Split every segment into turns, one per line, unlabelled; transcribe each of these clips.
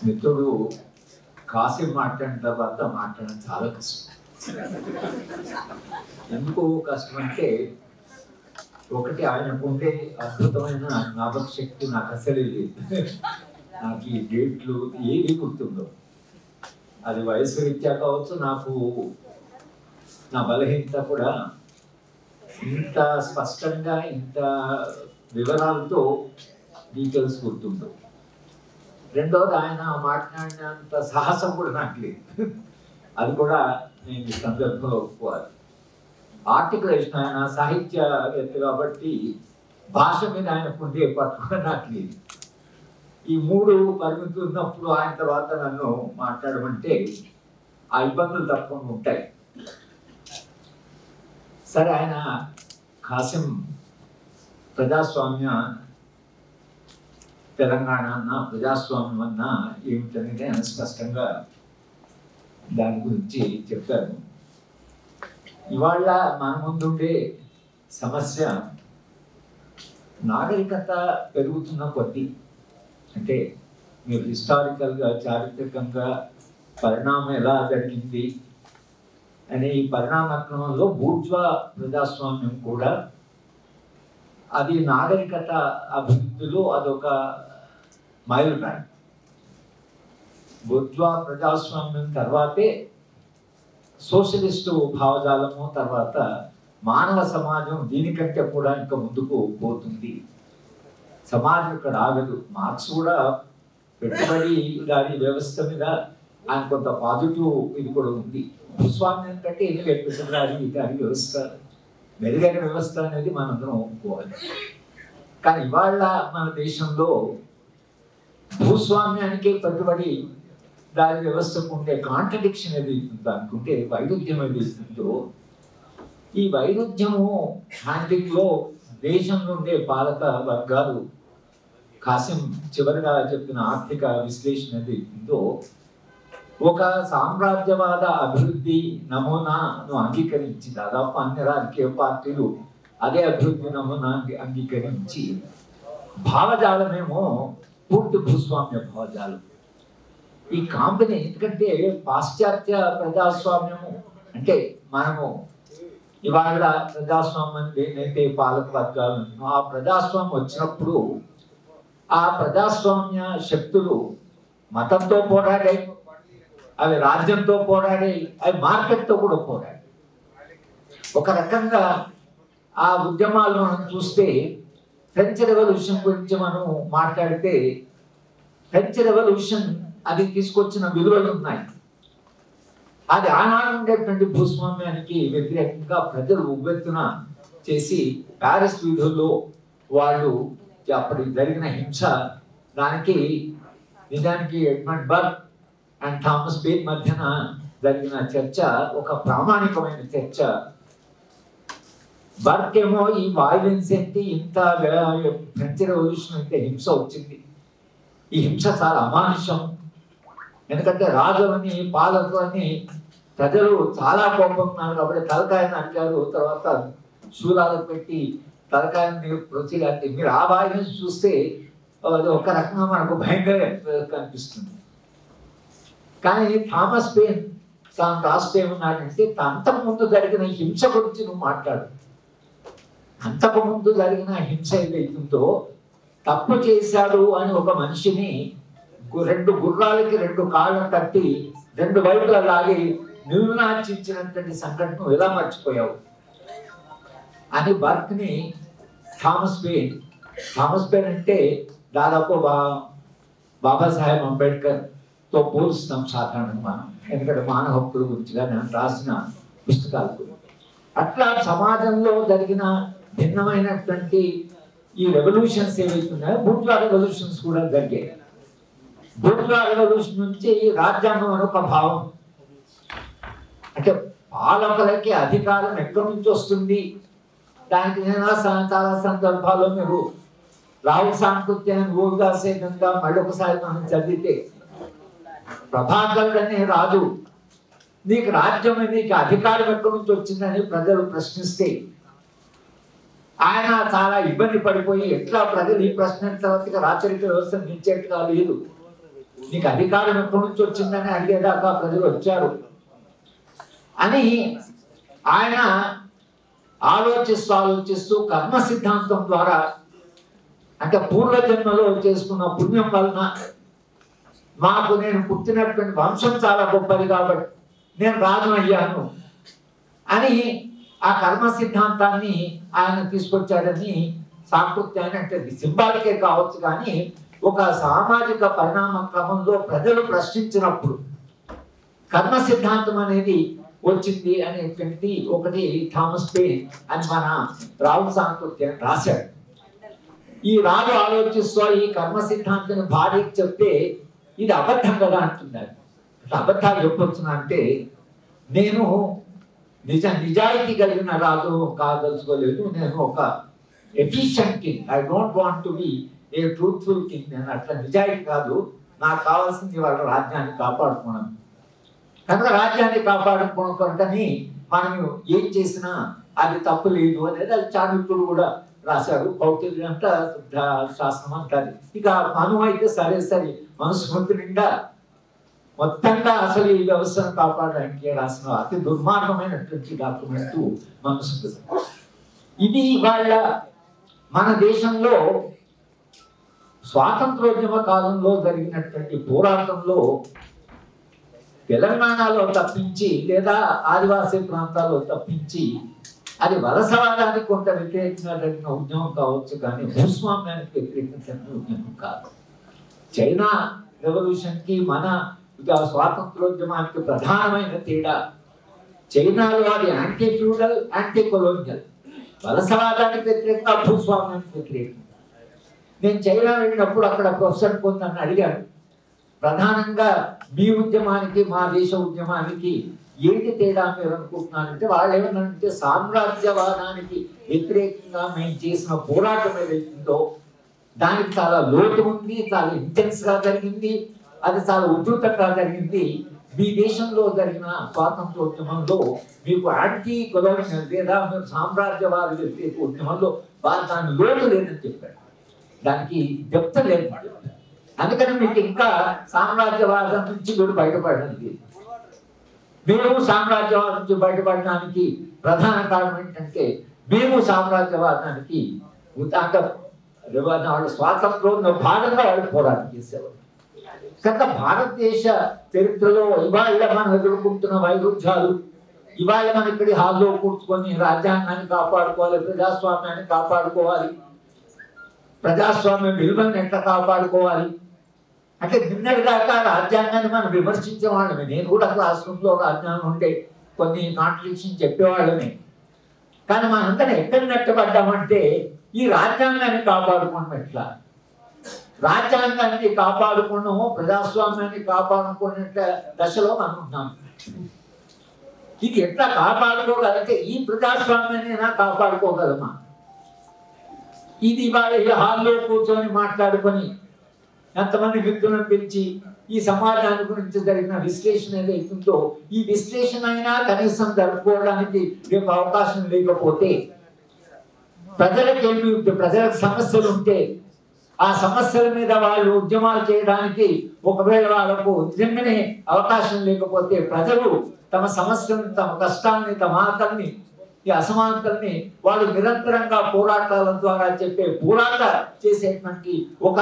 మిత్రుడు కాసేపు మాట్లాడిన తర్వాత మాట్లాడడం చాలా కష్టం. ఎందుకు కష్టం అంటే, ఒకటి ఆయనకు ఉండే అద్భుతమైన జ్ఞాపక శక్తి నాకు అసలు లేదు. నాకు ఈ డేట్లు ఏవి గుర్తుండవు. అది వయసు రీత్యా కావచ్చు, నాకు నా బలహీనత కూడా. ఇంత స్పష్టంగా ఇంత వివరాలతో డీటెయిల్స్ గుర్తుండవు. రెండోది, ఆయన మాట్లాడినంత సాహసం కూడా నాకు లేదు. అది కూడా నేను ఈ సందర్భంలో ఒప్పుకోవాలి. ఆర్టికులేషన్, ఆయన సాహిత్యవేత్త కాబట్టి భాష మీద ఆయనకు ఉండే పట్టు కూడా నాకు లేదు. ఈ మూడు పరిమితులు ఉన్నప్పుడు ఆయన తర్వాత నన్ను మాట్లాడమంటే ఆ ఇబ్బందులు తప్పకుండా ఉంటాయి. సరే, ఆయన కాసిం ప్రజాస్వామ్య తెలంగాణ అన్న ప్రజాస్వామ్యం అన్న ఏమిటనేది ఆయన స్పష్టంగా దాని గురించి చెప్పారు. ఇవాళ మన ముందుండే సమస్య నాగరికత పెరుగుతున్న కొద్దీ, అంటే మీరు హిస్టారికల్గా చారిత్రకంగా పరిణామం ఎలా జరిగింది అనే ఈ పరిణామక్రమంలో బూర్జ్వా ప్రజాస్వామ్యం కూడా అది నాగరికత అభివృద్ధిలో అదొక మైలురాయి. బూర్జ్వా ప్రజాస్వామ్యం తర్వాతే సోషలిస్టు భావజాలము, తర్వాత మానవ సమాజం దీనికంటే కూడా ఇంకా ముందుకు పోతుంది. సమాజం ఇక్కడ ఆగదు. మార్క్స్ కూడా పెట్టుబడిదారీ వ్యవస్థ మీద ఆయన కొంత పాజిటివ్ ఇది కూడా ఉంది. భూస్వామ్యం కంటే ఎన్ని పెట్టుబడిదారీ వ్యవస్థ, మెరుగైన వ్యవస్థ అనేది మనందరం ఒప్పుకోవాలి. కానీ ఇవాళ మన దేశంలో భూస్వామ్యానికి పెట్టుబడి దాని వ్యవస్థకు ఉండే కాంట్రడిక్షన్ ఏది అనుకుంటే, వైరుధ్యం ఏది ఉందో, ఈ వైరుధ్యము హ్యాండింగ్లో దేశంలో ఉండే పాలక వర్గాలు కాసిం చివరిగా చెప్పిన ఆర్థిక విశ్లేషణ ఏది ఉందో, ఒక సామ్రాజ్యవాద అభివృద్ధి నమూనాను అంగీకరించి, దాదాపు అన్ని రాజకీయ పార్టీలు అదే అభివృద్ధి నమూనా అంగీకరించి, భావజాలమేమో పూర్తి భూస్వామ్య భావజాలం. ఈ కాంబినేషన్, ఎందుకంటే పాశ్చాత్య ప్రజాస్వామ్యము అంటే మనము ఇవాళ ప్రజాస్వామ్యం ఏదైతే పాలక వర్గాలు ఆ ప్రజాస్వామ్యం వచ్చినప్పుడు ఆ ప్రజాస్వామ్య శక్తులు మతంతో పోరాడాయి, అవి రాజ్యంతో పోరాడాయి, అవి మార్కెట్తో కూడా పోరాడాయి. ఒక రకంగా ఆ ఉద్యమాలను మనం చూస్తే, ఫ్రెంచ్ రెవల్యూషన్ గురించి మనం మాట్లాడితే, ఫ్రెంచ్ రెవల్యూషన్ అది తీసుకొచ్చిన విలువలు ఉన్నాయి. అది ఆనాడు ఉండేటువంటి భూస్వామ్యానికి వ్యతిరేకంగా ప్రజలు ఉవ్వెత్తున చేసి ప్యారిస్ వీధుల్లో వాళ్ళు అప్పటి జరిగిన హింస, దానికి నిజానికి Edmund Burke and Thomas Paine మధ్యన జరిగిన చర్చ ఒక ప్రామాణికమైన చర్చ. బర్క్ ఏమో ఈ వైలెన్స్ ఏంటి, ఇంత ఫ్రెంచ్ రెవల్యూషన్ అయితే హింస వచ్చింది, ఈ హింస చాలా అమానుషం, ఎందుకంటే రాజులని పాలకులని ప్రజలు చాలా కోపడుతున్నారు కాబట్టి తలకాయని అంటారు, తర్వాత శూలాలకు పెట్టి తలకాయని ప్రొసీడ్. మీరు ఆ వైలెన్స్ చూస్తే అది ఒక రకంగా మనకు భయంగా కనిపిస్తుంది. కానీ థామస్ పెయిన్ తాను రాస్తే ఏమన్నాడంటే, అంతకుముందు జరిగిన హింస గురించి నువ్వు మాట్లాడు. అంతకుముందు జరిగిన హింస ఏదైతుందో, తప్పు చేశాడు అని ఒక మనిషిని రెండు గుర్రాలకి రెండు కాళ్ళ కట్టి రెండు వైపులా లాగి నిర్నాచించినటువంటి సంఘటన ఎలా మర్చిపోయావు అని బర్క్ని థామస్ పెయిన్ అంటే దాదాపు బాబాసాహెబ్ అంబేద్కర్తో పోలుస్తాం సాధారణంగా, ఎందుకంటే మానవ హక్కుల గురించిగా నేను రాసిన పుస్తకాలు. అట్లా సమాజంలో జరిగిన భిన్నమైనటువంటి ఈ రెవల్యూషన్స్ ఏవైతున్నాయో, బూర్జ్వా రెవల్యూషన్స్ కూడా జరిగాయి. బూర్జ్వా రెవల్యూషన్ నుంచి రాజ్యాంగం అని ఒక భావం, అంటే పాలకులకి అధికారం ఎక్కడి నుంచి వస్తుంది, దానికి నేను చాలా సందర్భాల్లో మీరు రాహుల్ సాంకృత్యాన్ని ఊరుగాసేకంగా మళ్ళీ ఒకసారి మనం చదివితే, ప్రభాకరుడు అనే రాజు నీకు రాజ్యం నీకు అధికారం ఎక్కడి నుంచి వచ్చిందని ప్రజలు ప్రశ్నిస్తే, ఆయన చాలా ఇబ్బంది పడిపోయి ఎట్లా ప్రజలు ఈ ప్రశ్న తర్వాత రాచరిక వ్యవస్థ నిలిచేట్టుగా లేదు, నీకు అధికారం ఎక్కడి నుంచి వచ్చిందని అడిగేదాకా ప్రజలు వచ్చారు అని ఆయన ఆలోచిస్తూ కర్మ సిద్ధాంతం ద్వారా, అంటే పూర్వజన్మలో చేసుకున్న పుణ్యం వలన మాకు నేను పుట్టినటువంటి వంశం చాలా గొప్పది కాబట్టి నేను రాజును అయ్యాను అని ఆ కర్మ సిద్ధాంతాన్ని ఆయన తీసుకొచ్చాడని సాంస్కృత్యాన్ని, అంటే సింబాలికే కావచ్చు కానీ ఒక సామాజిక పరిణామ క్రమంలో ప్రజలు ప్రశ్నించినప్పుడు కర్మ సిద్ధాంతం అనేది వచ్చింది అనేటువంటి ఒకటి థామస్ పెయిన్ అని మన రావు సాంస్కృత్యాన్ని రాశాడు. ఈ రాజు ఆలోచిస్తూ ఈ కర్మ సిద్ధాంతాన్ని భార్యకి చెప్తే ఇది అబద్ధం కదా అంటున్నారు. అబద్ధాలు చెప్పొచ్చునా అంటే నేను నిజాయితీ కలిగిన రాజు కాదలుచుకోలేదు, నేను ఒక efficient king, I don't want to be A truthful king, నేను అట్లా నిజాయితీ కాదు, నాకు కావాల్సింది వాళ్ళ రాజ్యాన్ని కాపాడుకోవడం. కనుక రాజ్యాన్ని కాపాడుకోవడం కొరకని మనం ఏం చేసినా అది తప్పు లేదు అనేది అది చాణక్యుడు కూడా రాశారు. కౌటిల్యం అంతా శాస్త్రం అంటారు. ఇక మను అయితే సరే మనుస్మృతి నిండా మొత్తంగా అసలు ఈ వ్యవస్థను కాపాడడానికి రాసిన అతి దుర్మార్గమైనటువంటి డాక్యుమెంట్ మనుస్మృతి. ఇది వాళ్ళ మన దేశంలో స్వాతంత్రోద్యమ కాలంలో జరిగినటువంటి పోరాటంలో తెలంగాణలో తప్పించి లేదా ఆదివాసీ ప్రాంతాల్లో తప్పించి అది వలసవాదానికి కొంత వ్యతిరేకంగా జరిగిన ఉద్యమం కావచ్చు కానీ భూస్వామ్యానికి వ్యతిరేకంగా ఉద్యమం కాదు. చైనా రెవల్యూషన్కి మన స్వాతంత్రోద్యమానికి ప్రధానమైన తేడా, చైనాలో అది యాంటీ ఫ్యూడల్, యాంటీ కొలోనియల్, వలసవాదానికి వ్యతిరేకంగా భూస్వామ్యానికి వ్యతిరేకంగా. నేను చైనా వెళ్ళినప్పుడు అక్కడ ప్రొఫెసర్ కొందరిని అడిగాను, ప్రధానంగా మీ ఉద్యమానికి మా దేశ ఉద్యమానికి ఏంటి తేడా మీరు అనుకుంటున్నారంటే వాళ్ళు ఏమన్నారంటే సామ్రాజ్యవాదానికి వ్యతిరేకంగా మేము చేసిన పోరాటం ఏదైతుందో దానికి చాలా లోటు ఉంది, చాలా ఇంటెన్స్గా జరిగింది, అది చాలా ఉధృతంగా జరిగింది. మీ దేశంలో జరిగిన స్వాతంత్రోద్యమంలో మీకు యాంటీ కొలోనియల్ లేదా మీరు సామ్రాజ్యవాద వ్యతిరేక ఉద్యమంలో దాని లోటు లేదని చెప్పారు, దానికి డెప్త్ లేదు. అందుకని మీకు ఇంకా సామ్రాజ్యవాదం నుంచి మీరు బయటపడండి. మేము సామ్రాజ్యవాదం నుంచి బయటపడడానికి ప్రధాన కారణం ఏంటంటే మేము సామ్రాజ్యవాదానికి వాళ్ళ స్వాతంత్రంలో భాగంగా వాళ్ళు పోరాటం చేసేవారు. కనుక భారతదేశ చరిత్రలో ఇవాళ మనం ఎదుర్కొంటున్న వైరుధ్యాలు, ఇవాళ మనం ఇక్కడి హాల్లో కూర్చుకొని రాజ్యాంగాన్ని కాపాడుకోవాలి, ప్రజాస్వామ్యాన్ని కాపాడుకోవాలి, ప్రజాస్వామ్య విలువలను ఎట్లా కాపాడుకోవాలి అంటే నిన్నటి దాకా రాజ్యాంగాన్ని మనం విమర్శించే వాళ్ళమే. నేను కూడా క్లాస్ రూమ్లో రాజ్యాంగం ఉండే కొన్ని కాంట్రడిక్షన్ చెప్పేవాళ్ళమే. కానీ మనందరం ఎక్కడ నెట్టబడ్డామంటే ఈ రాజ్యాంగాన్ని కాపాడుకోవడం ఎట్లా, రాజ్యాంగాన్ని కాపాడుకోవడం ప్రజాస్వామ్యాన్ని కాపాడుకునే దశలో మనం ఉన్నాం. ఇది ఎట్లా కాపాడుకోగలిగితే ఈ ప్రజాస్వామ్యాన్ని కాపాడుకోగలమా, ఇది వాళ్ళ హాల్లో కూర్చొని మాట్లాడుకొని ఎంతమంది వ్యక్తులను పిలిచి ఈ సమాజాన్ని గురించి జరిగిన విశ్లేషణ ఏదైతుందో ఈ విశ్లేషణ అయినా కనీసం జరుపుకోవడానికి రేపు అవకాశం లేకపోతే ప్రజలకు సమస్యలు ఉంటే ఆ సమస్యల మీద వాళ్ళు ఉద్యమాలు చేయడానికి ఒకవేళ వాళ్ళకు నిజంగానే అవకాశం లేకపోతే ప్రజలు తమ సమస్యలను, తమ కష్టాన్ని, తమ ఆకలిని, ఈ అసమానతల్ని వాళ్ళు నిరంతరంగా పోరాటాల ద్వారా చెప్పే పోరాట చేసేటువంటి ఒక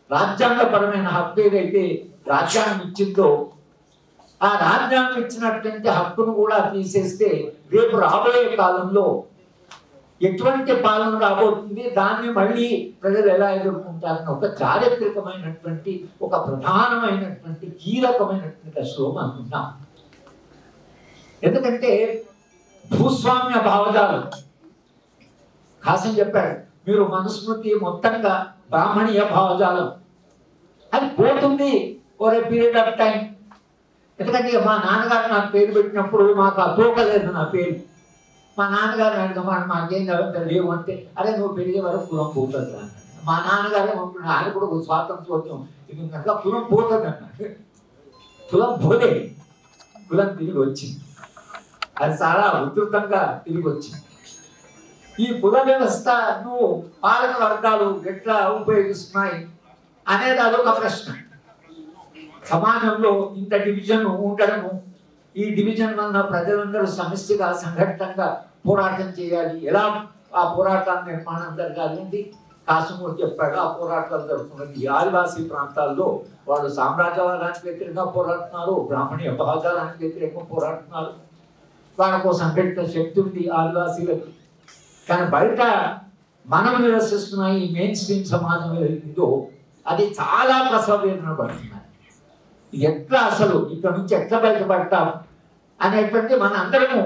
రాజ్యాంగపరమైన హక్కు ఏదైతే రాజ్యాంగం ఇచ్చిందో ఆ రాజ్యాంగం ఇచ్చినటువంటి హక్కును కూడా తీసేస్తే రేపు రాబోయే కాలంలో ఎటువంటి పాలన రాబోతుంది, దాన్ని మళ్ళీ ప్రజలు ఎలా ఎదుర్కొంటారని ఒక చారిత్రకమైనటువంటి ఒక ప్రధానమైనటువంటి కీలకమైనటువంటి దశలో మనం ఉన్నాం. ఎందుకంటే భూస్వామ్య భావజాలం కాసం చెప్పాడు, మీరు మనుస్మృతి మొత్తంగా బ్రాహ్మణీయ భావజాలం అది పోతుంది over a period of time. ఎందుకంటే మా నాన్నగారు నాకు పేరు పెట్టినప్పుడు మాకు అతోకలేదు నా పేరు. మా నాన్నగారు అడగమాట మాకేం కావాలి లేవు అంటే, అరే నువ్వు పెరిగే వరకు కులం పోతుంది అన్నాడు. మా నాన్నగారు ఆయన కూడా ఒక స్వాతంత్రోద్యమం ఇది కనుక కులం పోతుంది అన్నాడు. కులం పోలే, కులం తిరిగి వచ్చింది, అది చాలా ఉధృతంగా తిరిగి వచ్చింది. ఈ కుల వ్యవస్థను పాలక వర్గాలు ఎట్లా ఉపయోగిస్తున్నాయి అనేది అదొక ప్రశ్న. సమాజంలో ఇంత డివిజన్ ఉండడము, ఈ డివిజన్ వలన ప్రజలందరూ సమస్యగా సంఘటితంగా పోరాటం చేయాలి. ఎలా ఆ పోరాటాన్ని నిర్మాణం జరగాలి అంటే కాసుమూర్తి చెప్పాడు. ఆ పోరాటాలు జరుగుతున్నది ఆదివాసీ ప్రాంతాల్లో. వాళ్ళు సామ్రాజ్యవాదానికి వ్యతిరేకంగా పోరాడుతున్నారు, బ్రాహ్మణీయ భావజాలానికి వ్యతిరేకంగా పోరాడుతున్నారు. వాళ్ళకు సంఘటిత శక్తి ఉంది ఆదివాసీలకు. కానీ బయట మనం నిరసిస్తున్న ఈ మెయిన్ స్ట్రీమ్ సమాజం ఏదో అది చాలా ప్రసవేదన పడుతున్నారు. ఎట్లా అసలు ఇక్కడ నుంచి ఎట్లా బయటపడతాం అనేటువంటి మన అందరము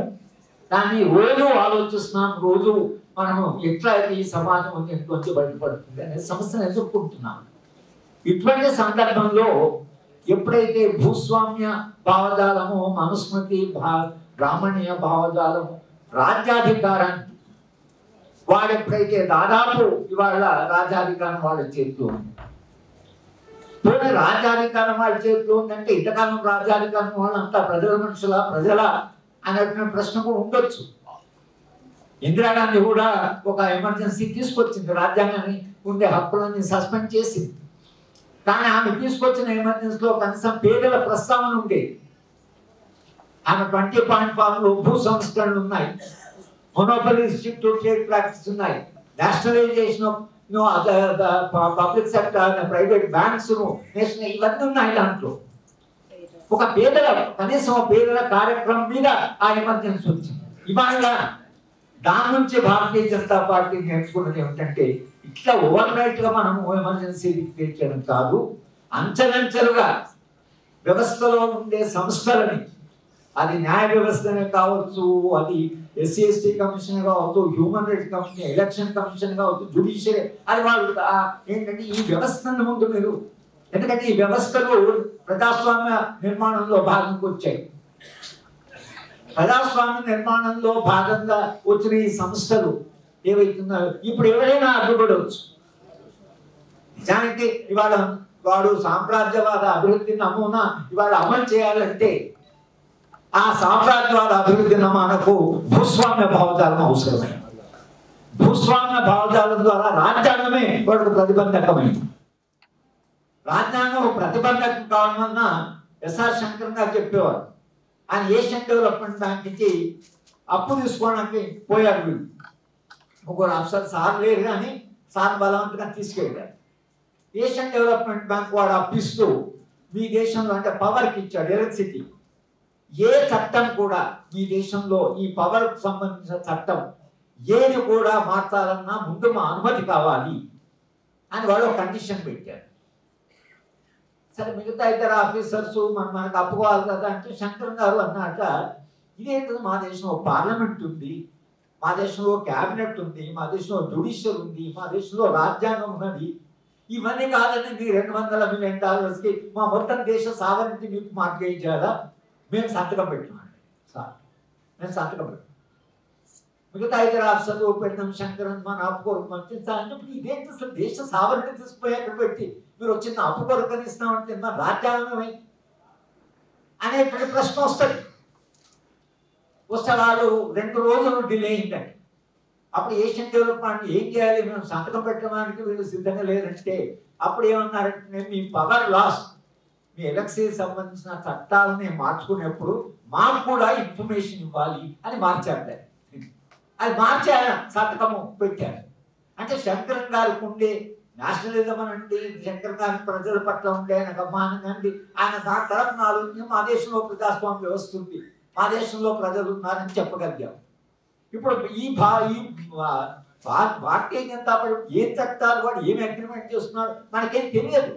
దాన్ని రోజు ఆలోచిస్తున్నాం. రోజు మనము ఎట్లా ఈ సమాజం నుంచి బయటపడుతుంది అనే సమస్యను ఎదుర్కొంటున్నాం. ఇటువంటి సందర్భంలో ఎప్పుడైతే భూస్వామ్య భావజాలము, మనుస్మృతి బ్రాహ్మణీయ భావజాలము, రాజ్యాధికారాన్ని వాడు ఎప్పుడైతే దాదాపు ఇవాళ రాజ్యాధికారం వాళ్ళ చేతిలో ఉంది. పోనీ రాజ్యాధికారం వాళ్ళ చేతిలో ఉందంటే ఇంతకాలం రాజ్యాధికారం వాళ్ళంతా ప్రజల ప్రజల అనేటువంటి ప్రశ్న కూడా ఉండొచ్చు. ఇందిరాగాంధీ కూడా ఒక ఎమర్జెన్సీ తీసుకొచ్చింది, రాజ్యాంగాన్ని ఉండే హక్కులన్నీ సస్పెండ్ చేసింది. కానీ ఆమె తీసుకొచ్చిన ఎమర్జెన్సీలో కనీసం పేదల ప్రస్తావన ఉండేది. ఆమె 20.4లో భూ సంస్కరణలు ఉన్నాయి, మొనోపలిస్టిక్ టు ట్రేడ్ ప్రాక్టీస్ ఉన్నాయి, nationalisation of public sector, private banks, ఇవన్నీ ఉన్నాయి. దాంట్లో ఒక పేదల కనీసం పేదల కార్యక్రమం మీద ఆ ఎమర్జెన్సీ వచ్చింది. ఇవాళ దాని నుంచి భారతీయ జనతా పార్టీ నేర్చుకున్నది ఏమిటంటే ఇట్లా ఓవర్ నైట్ గా మనము ఎమర్జెన్సీ డిక్లేర్ చేయడం కాదు, అంచెలంచెలుగా వ్యవస్థలో ఉండే సంస్థలని, అది న్యాయ వ్యవస్థనే కావచ్చు, అది ఎస్సీ ఎస్టీ కమిషన్ కావచ్చు, human rights commission, election commission కావచ్చు, జ్యుడిషియరీ, అది వాళ్ళు ఏంటంటే ఈ వ్యవస్థను ముందు మీరు, ఎందుకంటే ఈ వ్యవస్థలు ప్రజాస్వామ్య నిర్మాణంలో భాగంగా వచ్చాయి. ప్రజాస్వామ్య నిర్మాణంలో భాగంగా వచ్చిన ఈ సంస్థలు ఏవైతున్నాయో ఇప్పుడు ఎవరైనా అడ్డుపడవచ్చు. నిజానికి ఇవాళ వాడు సామ్రాజ్యవాద అభివృద్ధి నమూనా ఇవాళ అమలు చేయాలంటే ఆ సామ్రాజ్యవాద అభివృద్ధి నమూనాకు భూస్వామ్య భావజాలం అవసరమైంది. భూస్వామ్య భావజాలం ద్వారా రాజ్యాంగమే వాడికి ప్రతిబంధకమైంది. రాజ్యాంగం ప్రతిబంధకం కావడం వలన ఎస్ఆర్ శంకర్ గారు చెప్పేవారు, ఆయన ఏషియన్ డెవలప్మెంట్ బ్యాంక్ నుంచి అప్పు తీసుకోవడానికి పోయారు. వీళ్ళు ముగ్గురు అఫ్సర్ సార్ లేరు కానీ సార్ బలవంతంగా తీసుకెళ్ళారు. ఏషియన్ డెవలప్మెంట్ బ్యాంక్ వాడు అప్పిస్తూ మీ దేశంలో అంటే పవర్కి ఇచ్చాడు, ఎలక్ట్రిసిటీ. ఏ చట్టం కూడా మీ దేశంలో ఈ పవర్కి సంబంధించిన చట్టం ఏది కూడా మార్చాలన్నా ముందు మా అనుమతి కావాలి అని వాళ్ళు ఒక కండిషన్ పెట్టారు. సరే మిగతా ఇద్దరు ఆఫీసర్స్ మనకు అప్పుకోవాలి కదా అంటే శంకర్ గారు అన్నట, ఇదేంటది, మా దేశంలో పార్లమెంట్ ఉంది, మా దేశంలో క్యాబినెట్ ఉంది, మా దేశంలో జ్యుడిషియల్ ఉంది, మా దేశంలో రాజ్యాంగం ఉన్నది, ఇవన్నీ కాదని మీరు $200 మిలియన్ మా మొత్తం దేశ సావరింటి మీకు మార్గేజ్ చేయాలా, మేము సంతకం పెట్టినామండి సార్, మేము సంతకం పెట్టాం. మిగతా ఇద్దరు ఆఫీసర్లు పెట్టినాం, శంకరన్ మన ఆపుకోరు మంచి అంటే ఇదేంటి అసలు దేశ సావరిని తీసుకుపోయి అక్కడ పెట్టి మీరు వచ్చిన అప్పుకొరకని ఇస్తామంటే మా రాజ్యాంగమే అనేటువంటి ప్రశ్న వస్తుంది. వస్తే వాళ్ళు 2 రోజులు డిలే అయిందండి. అప్పుడు ఏషియన్ డెవలప్మెంట్ ఏం చేయాలి, మేము సంతకం పెట్టడానికి వీళ్ళు సిద్ధంగా లేదంటే అప్పుడు ఏమన్నారంటే మీ పవర్ లాస్, మీ ఎలక్షన్ సంబంధించిన చట్టాలని మార్చుకునేప్పుడు మాకు కూడా ఇన్ఫర్మేషన్ ఇవ్వాలి అని మార్చారు. అది మార్చి ఆయన సంతకము పెట్టారు. అంటే శంకరన్ గారికి ఉండే నేషనలిజం అనండి, శంకర్ గారి ప్రజల పట్ల ఉండే ఆయన గమ్మానం అండి, ఆయన దాని తరఫున ఆలోచించి మా దేశంలో ప్రజాస్వామ్య వ్యవస్థ ఉంది, మా దేశంలో ప్రజలు ఉన్నారని చెప్పగలిగాం. ఇప్పుడు ఈ భారతీయ జనతా పార్టీ ఏ చట్టాలు వాడు ఏమి అగ్రిమెంట్ చేస్తున్నాడు మనకేం తెలియదు.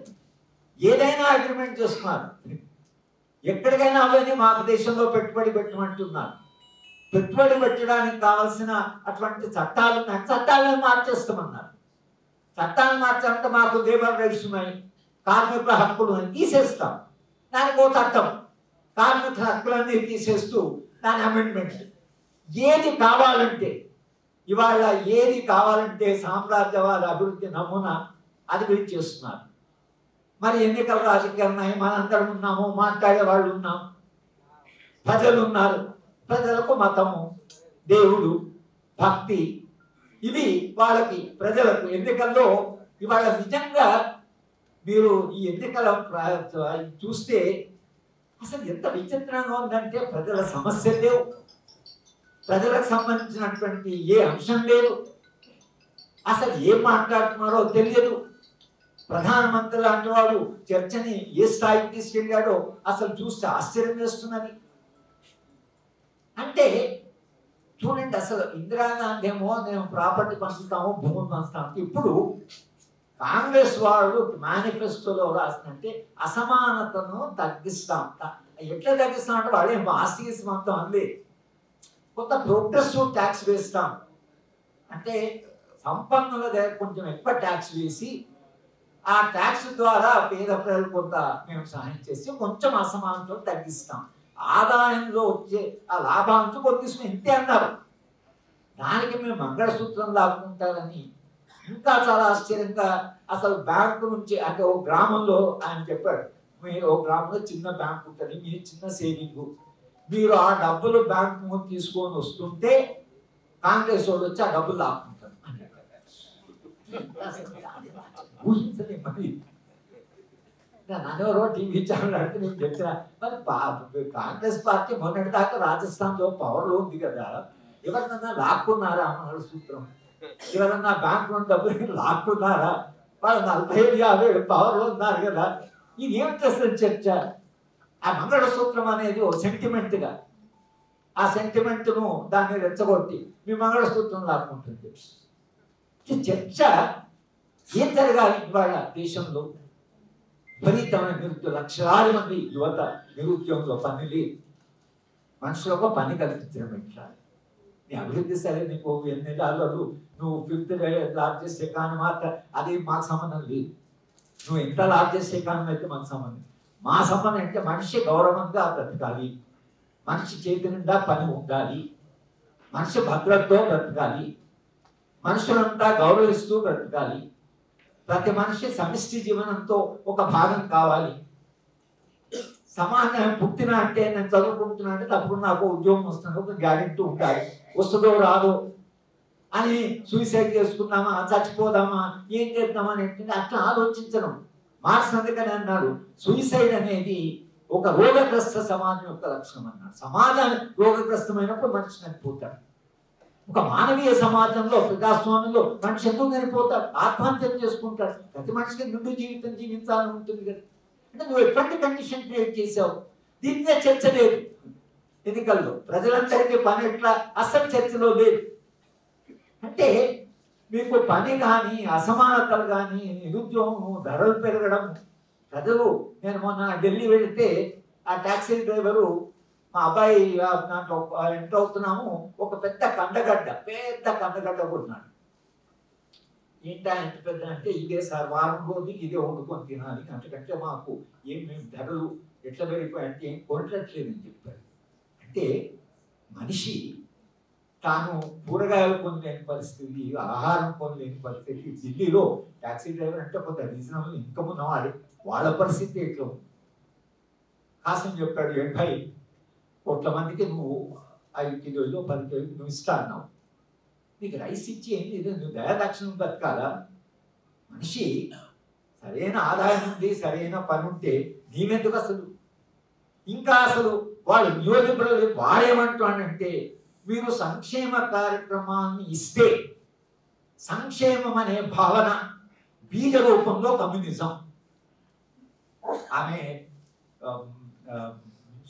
ఏదైనా అగ్రిమెంట్ చేస్తున్నారు, ఎక్కడికైనా అవన్నీ మా దేశంలో పెట్టుబడి పెట్టమంటున్నారు. పెట్టుబడి పెట్టడానికి కావాల్సిన అటువంటి చట్టాలు ఉన్నాయి, చట్టాలను మార్చేస్తామన్నారు. చట్టాలను మార్చాలంటే మాకు లేబర్ రైట్స్ ఉన్నాయి, కార్మికుల హక్కులు ఉన్నాయి, తీసేస్తాం. దానికి ఓ చట్టం, కార్మికుల హక్కులన్నీ తీసేస్తూ దాని అమెండ్మెంట్. ఏది కావాలంటే ఇవాళ ఏది కావాలంటే సామ్రాజ్యవాద అభివృద్ధి నమూనా అది వీళ్ళు చేస్తున్నారు. మరి ఎన్నికల రాజకీయాలు ఉన్నాయి, మనందరం ఉన్నాము, మాట్లాడే వాళ్ళు ఉన్నాం, ప్రజలు ఉన్నారు, ప్రజలకు మతము, దేవుడు, భక్తి, ఇవి వాళ్ళకి ప్రజలకు ఎన్నికల్లో ఇవాళ నిజంగా మీరు ఈ ఎన్నికల చూస్తే అసలు ఎంత విచిత్రంగా ఉందంటే ప్రజల సమస్యలు లేవు, ప్రజలకు సంబంధించినటువంటి ఏ అంశం లేదు, అసలు ఏం మాట్లాడుతున్నారో తెలియదు. ప్రధానమంత్రి లాంటి వాడు చర్చని ఏ స్థాయికి తీసుకెళ్ళాడో అసలు చూస్తే ఆశ్చర్యం వేస్తున్నది. అంటే చూడండి, అసలు ఇందిరాగాంధీ ఏమో నేను ప్రాపర్టీ పంచుతాము, భూములు పంచుతాము. ఇప్పుడు కాంగ్రెస్ వాళ్ళు మేనిఫెస్టోలో రాసిందంటే అసమానతను తగ్గిస్తాం. ఎట్లా తగ్గిస్తాం అంటే వాళ్ళు ఏమో ఆస్తి మొత్తం అంది, కొత్త ప్రోగ్రెసివ్ ట్యాక్స్ వేస్తాం అంటే సంపన్నుల దగ్గర కొంచెం ఎక్కువ ట్యాక్స్ వేసి ఆ ట్యాక్స్ ద్వారా పేద ప్రజలు కొంత మేము సహాయం చేసి కొంచెం అసమానతలు తగ్గిస్తాం, ఆదాయంలో వచ్చే ఆ లాభాంశం కొద్దిగా ఇంతే అన్నారు. దానికి మేము మంగళసూత్రం లాక్కుంటారని ఇంకా చాలా ఆశ్చర్యంగా అసలు బ్యాంకు నుంచి అంటే ఓ గ్రామంలో ఆయన చెప్పాడు, మీరు ఓ గ్రామంలో చిన్న బ్యాంక్ ఉంటుంది, మీ చిన్న సేవింగ్, మీరు ఆ డబ్బులు బ్యాంకు తీసుకొని వస్తుంటే కాంగ్రెస్ వాళ్ళు వచ్చి ఆ డబ్బులు లాక్కుంటారు. ఊహించలే మరి నన్నెవరో టీవీ ఛానల్ అంటే నేను చెప్పిన మరి కాంగ్రెస్ పార్టీ మొన్నటి దాకా రాజస్థాన్ లో పవర్ లో ఉంది కదా, ఎవరినన్నా లాక్కున్నారా మంగళసూత్రం, ఎవరన్నా బ్యాంక్ నుండి డబ్బులు లాక్కున్నారా, వాళ్ళు 40-50 పవర్ లో ఉన్నారు కదా, ఇది ఏం చేస్తుంది చర్చ. ఆ మంగళసూత్రం అనేది ఓ సెంటిమెంట్ గా ఆ సెంటిమెంట్ ను దాన్ని రెచ్చగొట్టి మీ మంగళసూత్రం లాక్కుంటుంది. చర్చ ఏం జరగాలి ఇవాళ దేశంలో? విపరీతమైన నిరుద్యోగం, లక్షలాది మంది యువత నిరుద్యోగంలో, పని లేదు. మనుషులకు పని కల్పించడం ఎట్లా? నీ అభివృద్ధి సరే, నీకు $8 నువ్వు 5th లార్జెస్ట్ ఎకానమీ మాత్రం అది మాకు సంబంధం లేదు. నువ్వు ఎంత లార్జెస్ట్ ఎకానమీ అయితే మాకు సంబంధం. మా సంబంధం అంటే మనిషి గౌరవంగా బ్రతకాలి, మనిషి చేతి నిండా పని ఉండాలి, మనిషి భద్రతతో బ్రతకాలి, మనుషులంతా గౌరవిస్తూ బ్రతకాలి, ప్రతి మనిషి సమిష్టి జీవనంతో ఒక భాగం కావాలి. సమాజం పుట్టిన అంటే నేను చదువుకుంటున్నా అంటే తప్పుడు నాకు ఉద్యోగం వస్తుంది, ఒక గ్యారెంటీ ఉండాలి, వస్తుందో రాదో అని సూసైడ్ చేసుకున్నామా, చచ్చిపోదామా, ఏం చేద్దామా అని అట్లా ఆలోచించడం. మార్క్స్ అందుకని అన్నాడు సూసైడ్ అనేది ఒక రోగగ్రస్త సమాజం యొక్క లక్షణం అన్నాడు. సమాజాన్ని రోగగ్రస్తమైనప్పుడు మనిషి చనిపోతాడు. ఒక మానవీయ సమాజంలో ప్రజాస్వామ్యంలో మనిషి ఎందుకు చనిపోతాడు? ఆత్మహత్యలు చేసుకుంటాడు. ప్రతి మనిషికి నిండు జీవితం జీవించాలని ఉంటుంది కదా. అంటే నువ్వు ఎటువంటి కండిషన్ క్రియేట్ చేసావు? దీని మీద చర్చ లేదు ఎన్నికల్లో. ప్రజలందరికీ పని ఎట్లా అసలు చర్చలో లేదు. అంటే మీకు పని కానీ, అసమానతలు కానీ, నిరుద్యోగం, ధరలు పెరగడం, ప్రజలు. నేను మొన్న ఢిల్లీ వెళితే ఆ టాక్సీ డ్రైవరు మా అబ్బాయి దాంట్లో ఎంటర్ అవుతున్నాము, ఒక పెద్ద కండగడ్డ కొట్టినాడు. ఏంటా ఎంత పెద్ద అంటే, ఇదే సార్ వారం రోజు ఇదే వండుకొని తినాలి, అంతకంటే మాకు మేము ధరలు ఎట్లా పెరిగిపోయాయంటే ఏం కొనట్లేదని చెప్పారు. అంటే మనిషి తాను కూరగాయలు కొనలేని పరిస్థితి, ఆహారం కొనలేని పరిస్థితి. ఢిల్లీలో టాక్సీ డ్రైవర్ అంటే కొంత రీజనబుల్ ఇన్కమ్ ఉన్నవాడు, వాళ్ళ పరిస్థితి ఎట్లా? కాసం చెప్పాడు 80 కోట్ల మందికి నువ్వు 5 కిలోలు 10 కిలోలు నువ్వు ఇస్తా అన్నావు, నీకు రైస్ ఇచ్చి ఏం లేదు, నువ్వు దయాదాక్షిణం బతకాలా? మనిషి సరైన ఆదాయం ఉంది, సరైన పని ఉంటే నీవెందుకు అసలు? ఇంకా అసలు వాళ్ళు న్యూలిబరల్ వాడేమంటానంటే, మీరు సంక్షేమ కార్యక్రమాన్ని ఇస్తే సంక్షేమం అనే భావన బీజ రూపంలో కమ్యూనిజం. ఆమె